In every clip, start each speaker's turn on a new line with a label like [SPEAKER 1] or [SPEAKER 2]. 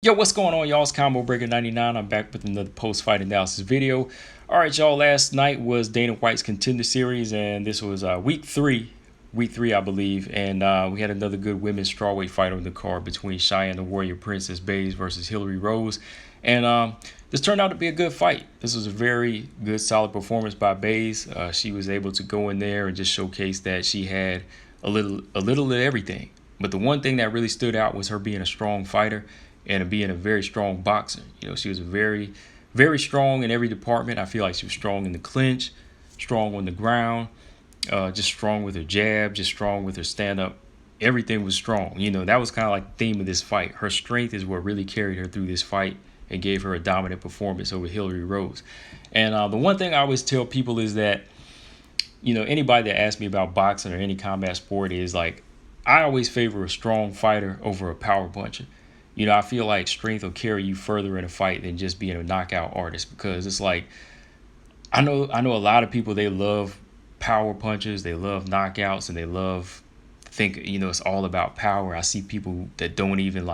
[SPEAKER 1] Yo, what's going on, y'all? It's Combo Breaker 99. I'm back with another post-fight analysis video. All right, y'all. Last night was Dana White's Contender Series, and this was week three, I believe. And we had another good women's strawweight fight on the card between Cheyanne the Warrior Princess Bays versus Hilarie Rose. And this turned out to be a good fight. This was a very good, solid performance by Bays. She was able to go in there and just showcase that she had a little of everything. But the one thing that really stood out was her being a strong fighter and being a very strong boxer. She was very, very strong in every department. I feel like she was strong in the clinch, strong on the ground, just strong with her jab, just strong with her stand-up. Everything was strong. That was kind of like the theme of this fight. Her strength is what really carried her through this fight and gave her a dominant performance over Hilarie Rose. And the one thing I always tell people is that, anybody that asks me about boxing or any combat sport is like, I always favor a strong fighter over a power puncher. I feel like strength will carry you further in a fight than just being a knockout artist, because it's like I know a lot of people, they love power punches, they love knockouts, and they love think it's all about power. I see people that don't even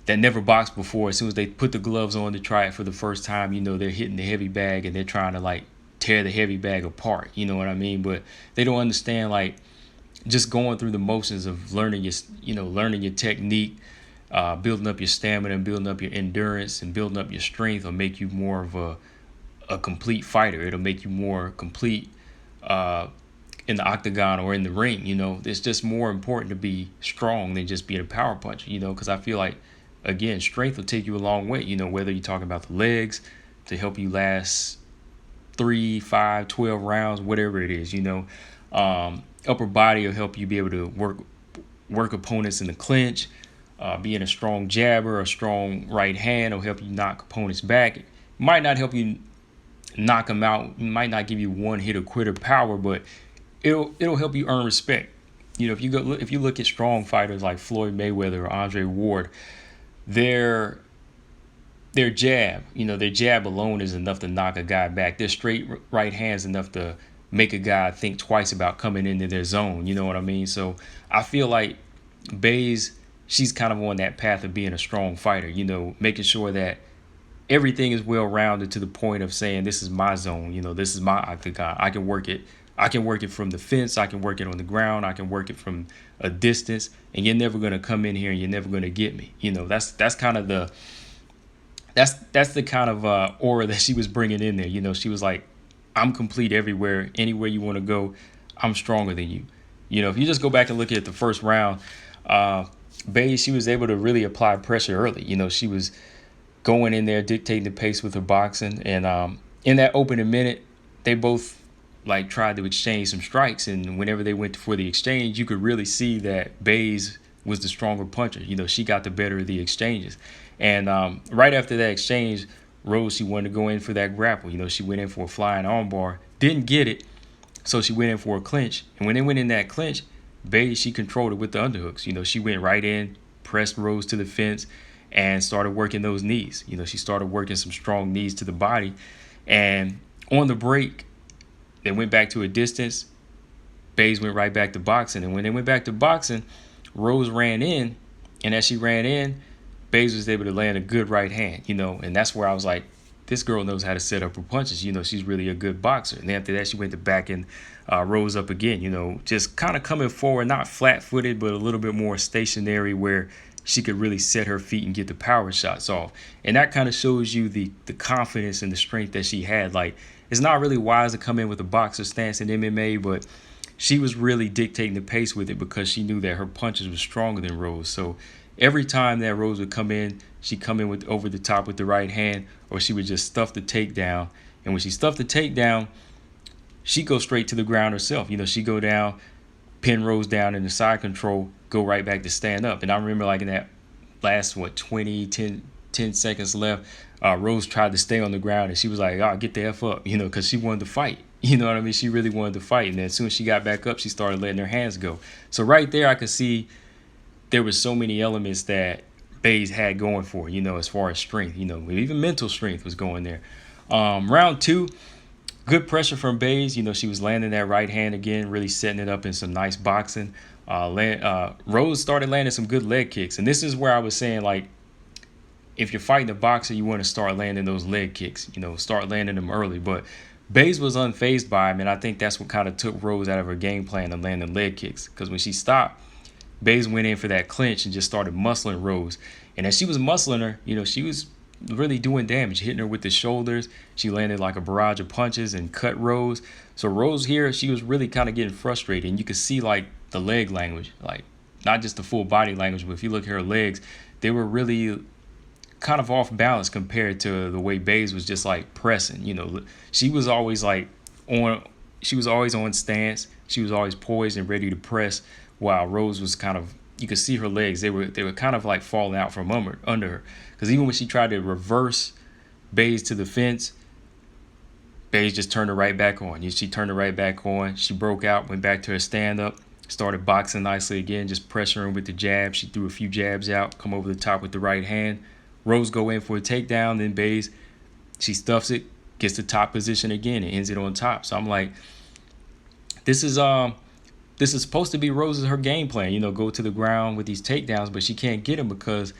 [SPEAKER 1] that never boxed before. As soon as they put the gloves on to try it for the first time, they're hitting the heavy bag and they're trying to tear the heavy bag apart. You know what I mean? But they don't understand just going through the motions of learning your technique, building up your stamina and building up your endurance and building up your strength will make you more of a complete fighter. It'll make you more complete in the octagon or in the ring. It's just more important to be strong than just being a power puncher, because I feel like, again, strength will take you a long way, whether you're talking about the legs to help you last 3, 5, 12 rounds, whatever it is, upper body will help you be able to work opponents in the clinch. Being a strong jabber, a strong right hand will help you knock opponents back. It might not help you knock them out. It might not give you one hit or quitter power, but it'll help you earn respect. If you look at strong fighters like Floyd Mayweather or Andre Ward, their jab, their jab alone is enough to knock a guy back. Their straight right hand is enough to make a guy think twice about coming into their zone. You know what I mean? So I feel like Bays, she's kind of on that path of being a strong fighter, making sure that everything is well-rounded to the point of saying, this is my zone, this is my octagon. I can work it from the fence. I can work it on the ground. I can work it from a distance, and you're never going to come in here and you're never going to get me. That's kind of the kind of aura that she was bringing in there. She was like, I'm complete everywhere. Anywhere you want to go, I'm stronger than you. If you just go back and look at the first round, Bays, she was able to really apply pressure early. She was going in there, dictating the pace with her boxing. And in that opening minute, they both tried to exchange some strikes. And whenever they went for the exchange, you could really see that Bays was the stronger puncher. She got the better of the exchanges. And right after that exchange, Rose, she wanted to go in for that grapple. She went in for a flying armbar, didn't get it, so she went in for a clinch. And when they went in that clinch, Bays, she controlled it with the underhooks. She went right in, pressed Rose to the fence, and started working those knees. She started working some strong knees to the body. And on the break, they went back to a distance. Bays went right back to boxing. And when they went back to boxing, Rose ran in. And as she ran in, Bays was able to land a good right hand, and that's where I was like, this girl knows how to set up her punches. She's really a good boxer. And then after that, she went to back and Rose up again, just kind of coming forward, not flat-footed, but a little bit more stationary where she could really set her feet and get the power shots off. And that kind of shows you the confidence and the strength that she had. It's not really wise to come in with a boxer stance in MMA, but she was really dictating the pace with it because she knew that her punches were stronger than Rose. So every time that Rose would come in, she'd come in with over the top with the right hand, or she would just stuff the takedown. And when she stuffed the takedown, she'd go straight to the ground herself. She'd go down, pin Rose down in the side control, go right back to stand up. And I remember in that last, 10 seconds left, Rose tried to stay on the ground, and she was like, get the F up, because she wanted to fight. You know what I mean? She really wanted to fight. And then as soon as she got back up, she started letting her hands go. So right there, I could see there were so many elements that Bays had going for her, as far as strength, even mental strength was going there. Round 2, good pressure from Bays. She was landing that right hand again, really setting it up in some nice boxing. Rose started landing some good leg kicks. And this is where I was saying, if you're fighting a boxer, you want to start landing those leg kicks, start landing them early. But Baze was unfazed by him, and I think that's what kind of took Rose out of her game plan of landing leg kicks. Because when she stopped, Baze went in for that clinch and just started muscling Rose. And as she was muscling her, she was really doing damage, hitting her with the shoulders. She landed like a barrage of punches and cut Rose. So Rose here, she was really kind of getting frustrated. And you could see like the leg language, like not just the full body language, but if you look at her legs, they were really kind of off balance compared to the way Baze was just like pressing. She was always like she was always on stance. She was always poised and ready to press, while Rose was kind of, you could see her legs, they were kind of like falling out from under her. Because even when she tried to reverse Baze to the fence, Baze just turned her right back on. She turned her right back on. She broke out, went back to her stand-up, started boxing nicely again, just pressuring with the jab. She threw a few jabs out, come over the top with the right hand. Rose go in for a takedown, then Baze, she stuffs it, gets the top position again, and ends it on top. So I'm like, this is supposed to be Rose's her game plan, go to the ground with these takedowns, but she can't get them because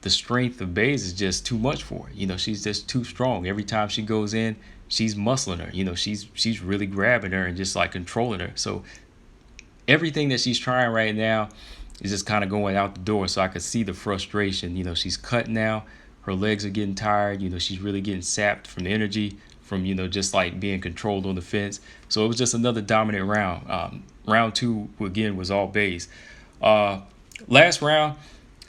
[SPEAKER 1] the strength of Baze is just too much for her. She's just too strong. Every time she goes in, she's muscling her. She's really grabbing her and just like controlling her. So everything that she's trying right now is just kind of going out the door. So I could see the frustration. She's cut now. Her legs are getting tired. She's really getting sapped from the energy from, just like being controlled on the fence. So it was just another dominant round. Round two, again, was all Baze. Last round,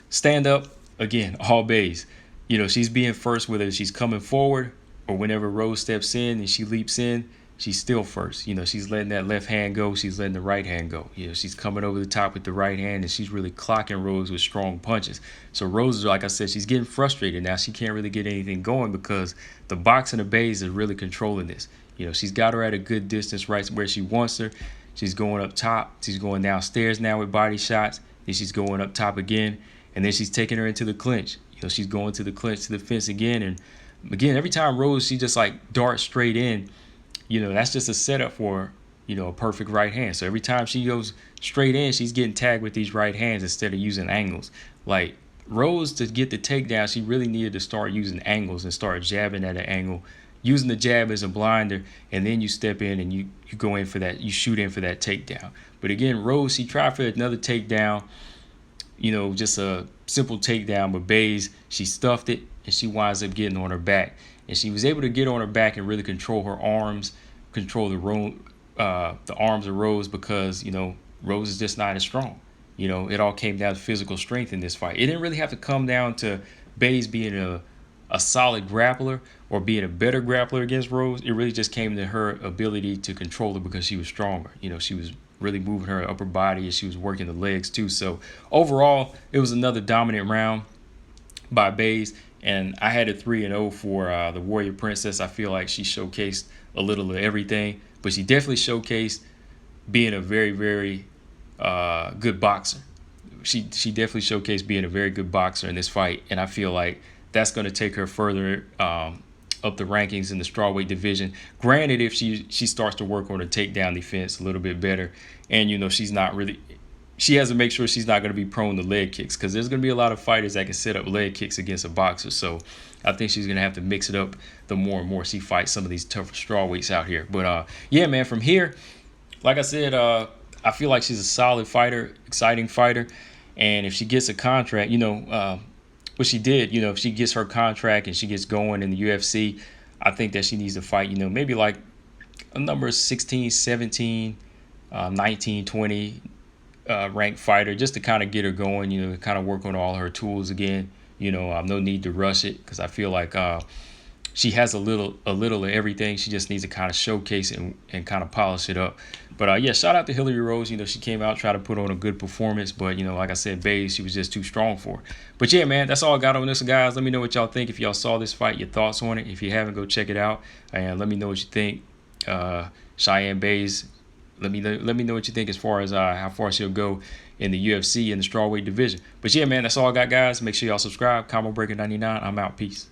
[SPEAKER 1] stand up, again, all Baze. She's being first, whether she's coming forward or whenever Rose steps in and she leaps in, she's still first. She's letting that left hand go. She's letting the right hand go. She's coming over the top with the right hand, and she's really clocking Rose with strong punches. So Rose, like I said, she's getting frustrated now. She can't really get anything going because the boxing of Baze is really controlling this. She's got her at a good distance right where she wants her. She's going up top. She's going downstairs now with body shots. Then she's going up top again. And then she's taking her into the clinch. She's going to the clinch, to the fence again. And again, every time Rose, she just like darts straight in. That's just a setup for, a perfect right hand. So every time she goes straight in, she's getting tagged with these right hands instead of using angles. Like Rose, to get the takedown, she really needed to start using angles and start jabbing at an angle, using the jab as a blinder, and then you step in and you go in for that, you shoot in for that takedown. But again, Rose, she tried for another takedown, just a simple takedown, but Baze, she stuffed it and she winds up getting on her back. And she was able to get on her back and really control her arms, control the arms of Rose, because, Rose is just not as strong. It all came down to physical strength in this fight. It didn't really have to come down to Baze being a solid grappler or being a better grappler against Rose. It really just came to her ability to control her because she was stronger. She was really moving her upper body and she was working the legs too. So overall, it was another dominant round by Baze. And I had a 3-0 for the Warrior Princess. I feel like she showcased a little of everything, but she definitely showcased being a very, very good boxer. She definitely showcased being a very good boxer in this fight, and I feel like that's going to take her further up the rankings in the strawweight division. Granted, if she starts to work on her takedown defense a little bit better, and she's not really. She has to make sure she's not going to be prone to leg kicks, because there's going to be a lot of fighters that can set up leg kicks against a boxer. So I think she's going to have to mix it up the more and more she fights some of these tougher strawweights out here. But yeah, man, from here, like I said, I feel like she's a solid fighter, exciting fighter. And if she gets a contract, what she did, if she gets her contract and she gets going in the UFC, I think that she needs to fight, maybe like a number 16, 17, 19, 20. Ranked fighter, just to kind of get her going, kind of work on all her tools again. No need to rush it, because I feel like she has a little of everything. She just needs to kind of showcase it and kind of polish it up. But yeah, shout out to Hilarie Rose. She came out, tried to put on a good performance, but like I said, Baze, she was just too strong for her. But yeah, man, that's all I got on this, guys. Let me know what y'all think. If y'all saw this fight, your thoughts on it. If you haven't, go check it out, and let me know what you think. Cheyanne Baze, let me know what you think as far as how far she'll go in the UFC in the strawweight division. But yeah, man, that's all I got, guys. Make sure y'all subscribe. Combo Breaker 99. I'm out. Peace.